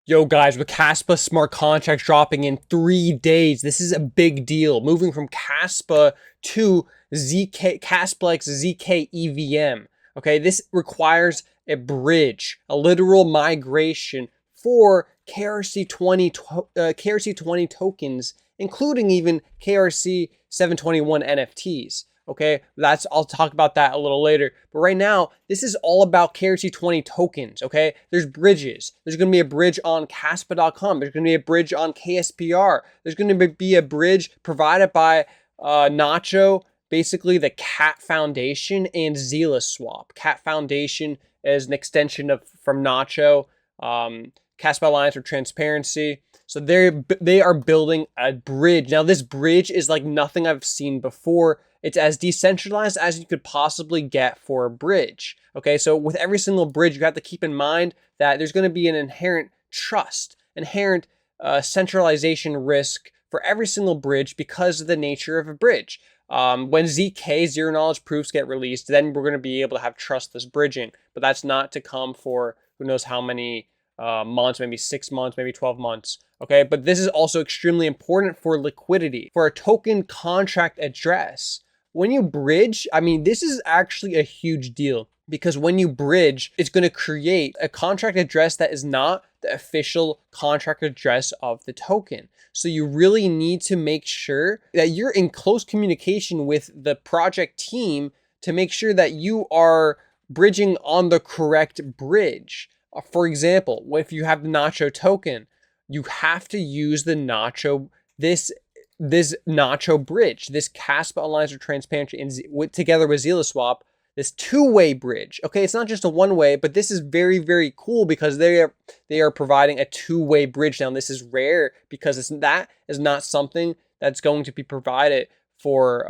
Yo guys, with Kaspa smart contracts dropping in 3 days, this is a big deal. Moving from Kaspa to Kasplex zkEVM. Okay, this requires a bridge, a literal migration for KRC20 tokens, including even KRC 721 NFTs. Okay, I'll talk about that a little later. But right now, this is all about KRC20 tokens. Okay, there's bridges. There's going to be a bridge on Kaspa.com. There's going to be a bridge on KSPR. There's going to be a bridge provided by Nacho, basically the Cat Foundation, and ZealSwap. Cat Foundation is an extension from Nacho. Kaspa Alliance for Transparency. So they are building a bridge. Now this bridge is like nothing I've seen before. It's as decentralized as you could possibly get for a bridge. Okay, so with every single bridge, you have to keep in mind that there's going to be an inherent trust, inherent centralization risk for every single bridge because of the nature of a bridge. When ZK, zero knowledge proofs, get released, then we're going to be able to have trustless bridging. But that's not to come for who knows how many months, maybe 6 months, maybe 12 months. Okay, but this is also extremely important for liquidity, for a token contract address. When you bridge, I mean, this is actually a huge deal because when you bridge, it's going to create a contract address that is not the official contract address of the token. So you really need to make sure that you're in close communication with the project team to make sure that you are bridging on the correct bridge. For example, if you have the Nacho token, you have to use the Nacho, this Nacho bridge, this Kaspa Alliance for Transparency, and together with ZealSwap, this two-way bridge. Okay, it's not just a one-way, but this is very, very cool because they are providing a two-way bridge. Now, this is rare because that is not something that's going to be provided for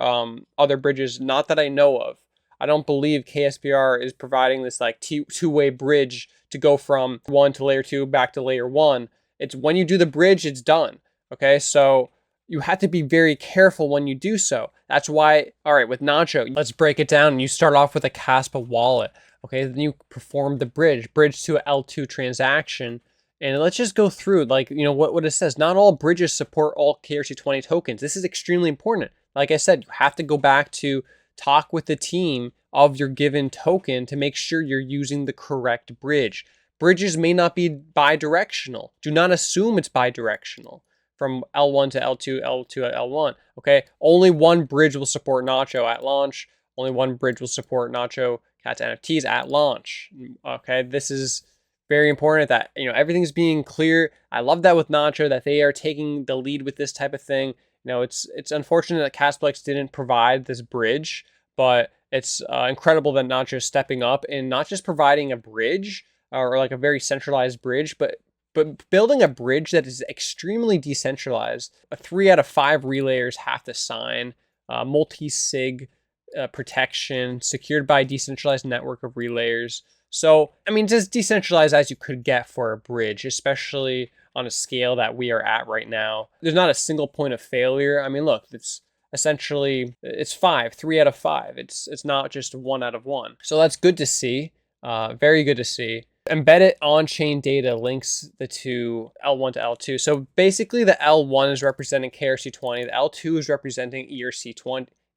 other bridges, not that I know of. I don't believe KSPR is providing this like two-way bridge to go from 1 to layer 2 back to layer 1. It's when you do the bridge, it's done. Okay, so you have to be very careful when you do so. That's why, all right, with Nacho, let's break it down. You start off with a Kaspa wallet. Okay, then you perform the bridge to a L2 transaction. And let's just go through, like, you know, what it says. Not all bridges support all KRC20 tokens. This is extremely important. Like I said, you have to go back to talk with the team of your given token to make sure you're using the correct bridge. Bridges may not be bidirectional. Do not assume it's bidirectional from L1 to L2, L2 to L1. Okay, only one bridge will support Nacho at launch. Only one bridge will support Nacho Cat's NFTs at launch. Okay, this is very important that, you know, everything's being clear. I love that with Nacho that they are taking the lead with this type of thing. You know, it's unfortunate that Kasplex didn't provide this bridge, but it's incredible that Nacho is stepping up and not just providing a bridge or like a very centralized bridge, but building a bridge that is extremely decentralized. 3 out of 5 relayers have to sign, multi-sig protection, secured by a decentralized network of relayers. So, I mean, it's as decentralized as you could get for a bridge, especially on a scale that we are at right now. There's not a single point of failure. I mean, look, it's essentially, it's 3 out of 5. It's not just 1 out of 1. So that's good to see. Very good to see. Embedded on-chain data links the two L1 to L2. So basically the L1 is representing KRC20, the L2 is representing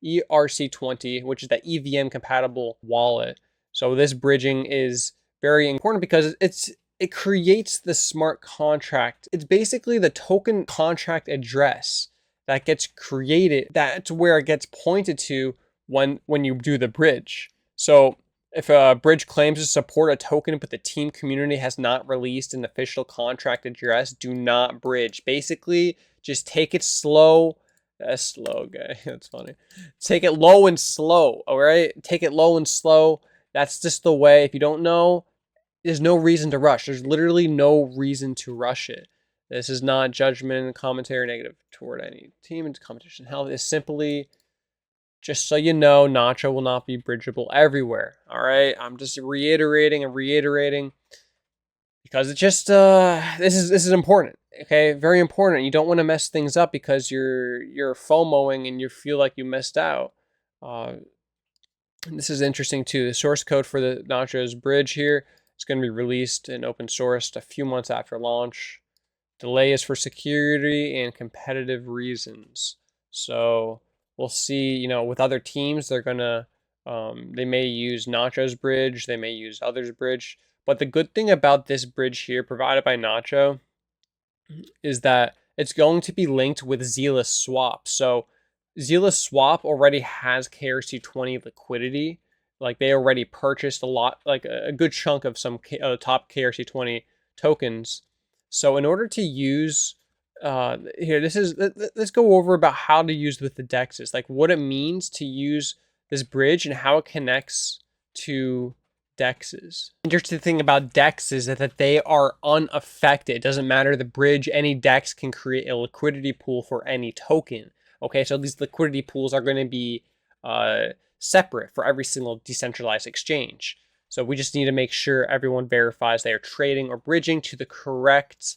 ERC20, which is the EVM compatible wallet. So this bridging is very important because it creates the smart contract. It's basically the token contract address that gets created. That's where it gets pointed to when you do the bridge. So if a bridge claims to support a token, but the team community has not released an official contract address, do not bridge. Basically, just take it slow. That's slow, guy. That's funny. Take it low and slow, all right? Take it low and slow. That's just the way. If you don't know, there's no reason to rush. There's literally no reason to rush it. This is not judgment, commentary, negative toward any team and competition. Hell, it's simply, just so you know, Nacho will not be bridgeable everywhere. All right, I'm just reiterating because it's just this is important. Okay, very important. You don't want to mess things up because you're FOMOing and you feel like you missed out. This is interesting too. The source code for the Nacho's bridge here. It's going to be released and open sourced a few months after launch. Delay is for security and competitive reasons. So we'll see, you know, with other teams, they're going to, they may use Nacho's bridge, they may use others' bridge. But the good thing about this bridge here provided by Nacho is that it's going to be linked with Zealous Swap. So Zealous Swap already has KRC20 liquidity. Like they already purchased a lot, like a good chunk of some top KRC20 tokens. So in order to use, here, let's go over about how to use with the DEXs, like what it means to use this bridge and how it connects to DEXs. Interesting thing about DEX is that they are unaffected. It doesn't matter the bridge, any DEX can create a liquidity pool for any token. Okay, so these liquidity pools are going to be separate for every single decentralized exchange. So we just need to make sure everyone verifies they are trading or bridging to the correct,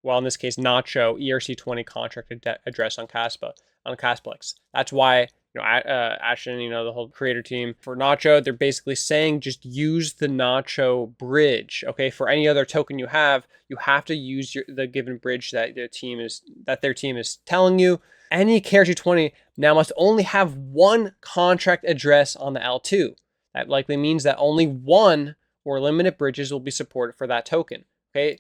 well, in this case, Nacho ERC20 contract address on Kaspa, on Kasplex. That's why, you know, Ashton, you know, the whole creator team for Nacho, they're basically saying just use the Nacho bridge. Okay, for any other token you have to use the given bridge that their team is telling you. Any KRC20 now must only have one contract address on the L2. That likely means that only one or limited bridges will be supported for that token. Okay,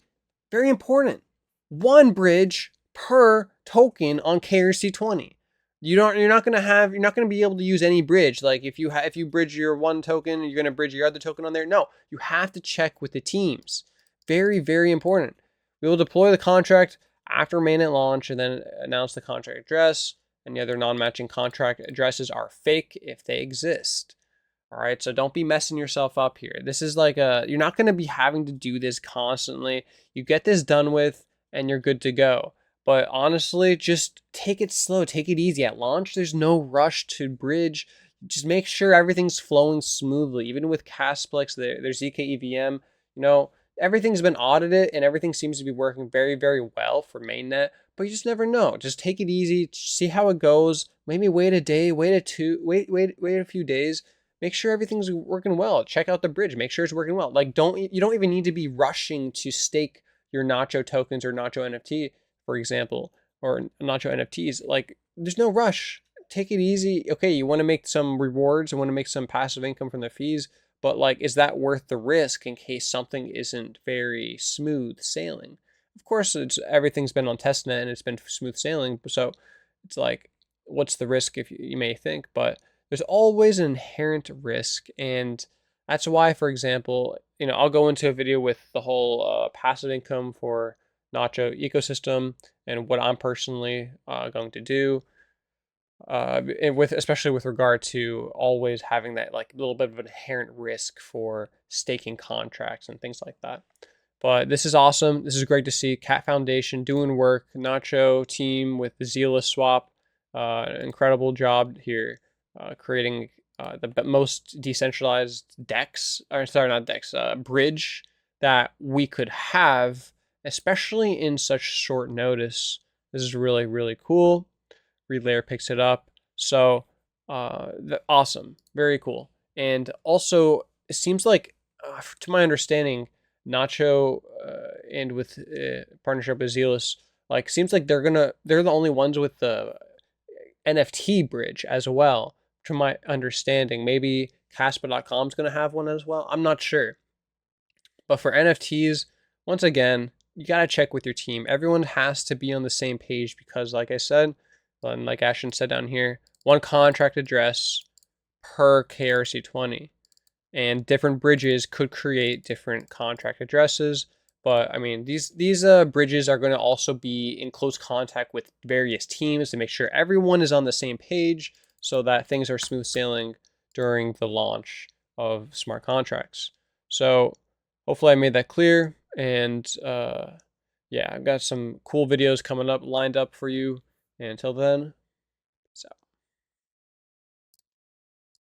very important. One bridge per token on KRC20. You're not gonna be able to use any bridge. Like if you bridge your one token, you're gonna bridge your other token on there. No, you have to check with the teams. Very, very important. We will deploy the contract after mainnet launch and then announce the contract address. Any other non-matching contract addresses are fake if they exist. All right, so don't be messing yourself up here. This is like you're not going to be having to do this constantly. You get this done with and you're good to go. But honestly, just take it slow, take it easy. At launch, there's no rush to bridge. Just make sure everything's flowing smoothly. Even with Kasplex, there's zkEVM, you know, everything's been audited and everything seems to be working very, very well for mainnet, but you just never know. Just take it easy, see how it goes. Maybe wait a day, wait a few days. Make sure everything's working well. Check out the bridge, make sure it's working well. Like you don't even need to be rushing to stake your Nacho tokens or Nacho NFT, for example, or Nacho NFTs. Like there's no rush. Take it easy. Okay, you want to make some rewards, you want to make some passive income from the fees, but like, is that worth the risk in case something isn't very smooth sailing? Of course, everything's been on testnet and it's been smooth sailing. So it's like, what's the risk if you may think, but there's always an inherent risk. And that's why, for example, you know, I'll go into a video with the whole passive income for Nacho ecosystem and what I'm personally going to do. And especially with regard to always having that like little bit of an inherent risk for staking contracts and things like that. But this is awesome. This is great to see. Cat Foundation doing work. Nacho team with the Zealous Swap, incredible job here, creating the most decentralized DEX, or sorry, not DEX, bridge that we could have, especially in such short notice. This is really, really cool. Relayer picks it up. So awesome, very cool. And also, it seems like, to my understanding, Nacho and with partnership with Zealous, like seems like they're the only ones with the NFT bridge as well. To my understanding, maybe Kaspa.com is gonna have one as well. I'm not sure. But for NFTs, once again, you gotta check with your team. Everyone has to be on the same page because, like I said, and like Ashton said down here, one contract address per KRC20, and different bridges could create different contract addresses. But I mean, these bridges are going to also be in close contact with various teams to make sure everyone is on the same page so that things are smooth sailing during the launch of smart contracts. So hopefully I made that clear. And yeah, I've got some cool videos coming up lined up for you. And until then,